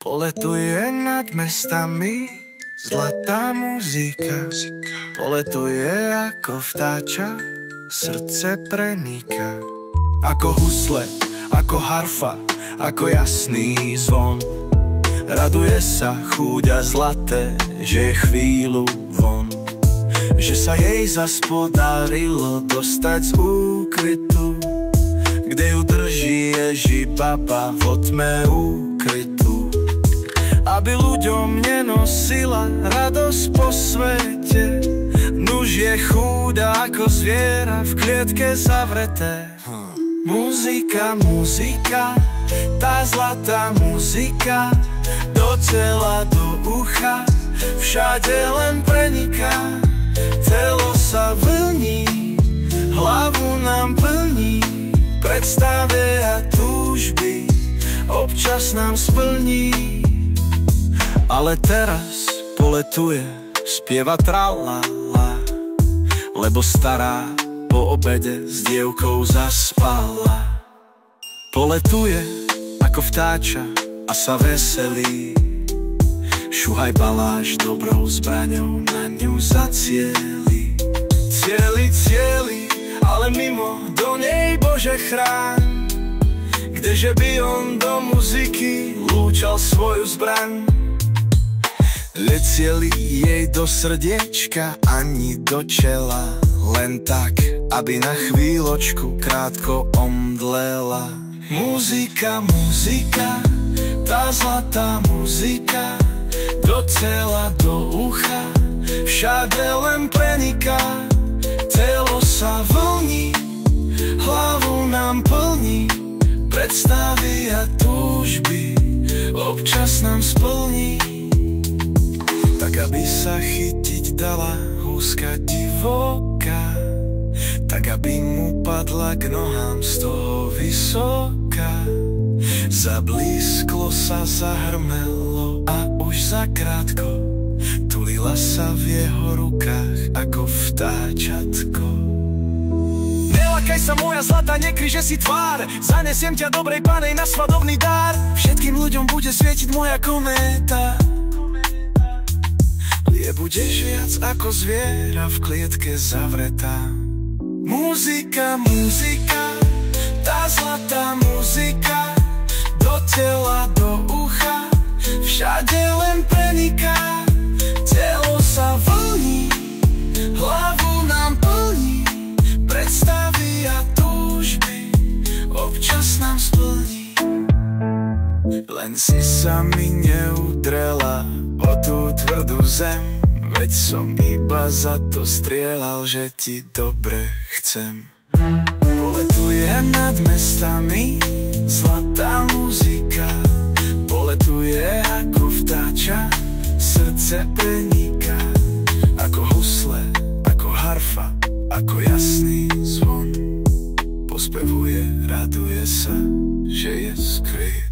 Poletuje nad mestami zlatá muzika. Poletuje ako vtáča, srdce preníka. Ako husle, ako harfa, ako jasný zvon. Raduje sa chúďa zlaté, že je chvíľu von. Že sa jej zas podarilo dostať z úkrytu, kde ju drží Ježi baba v tme ukrytú. Aby ľuďom nenosila radosť po svete, nuž je chúda ako zviera v klietke zavreté. Muzika, muzika, tá zlatá muzika, do tela, do ucha, všade len preniká. Telo sa vlní, hlavu nám plní, predstavy a túžby občas nám splní. Ale teraz poletuje, spieva tralala, lebo stará po obede s dievkou zaspala. Poletuje ako vtáča a sa veselí, šuhaj baláš dobrou zbraňou na ňu zacieli. Cieli, ale mimo do nej Bože chráň, kdeže by on do muziky lúčal svoju zbraň. Necieli jej do srdiečka ani do čela, len tak, aby na chvíľočku krátko omdlela. Muzika, muzika, tá zlatá muzika, do tela, do ucha, všade len preniká. Telo sa vlní, hlavu nám plní, predstavy a túžby občas nám splní. Tak aby sa chytiť dala húska divoká, tak aby mu padla k nohám z toho vysoká. Zablísklo sa, zahrmelo a už zakrátko tulila sa v jeho rukách ako vtáčatko. Nelakaj sa moja zlatá, nekryže si tvár, zanesiem ťa dobrej panej na svadobný dár. Všetkým ľuďom bude svietiť moja kométa. Budeš viac ako zviera v klietke zavretá. Muzika, muzika, tá zlatá muzika, do tela, do ucha, všade len preniká. Telo sa vlní, hlavu nám plní, predstavy a túžby občas nám splní. Len si sa mi neudrela o tú tvrdú zem, veď som iba za to strieľal, že ti dobre chcem. Poletuje nad mestami zlatá muzika, poletuje ako vtáča, srdce preníka. Ako husle, ako harfa, ako jasný zvon, pospevuje, raduje sa, že je skryt.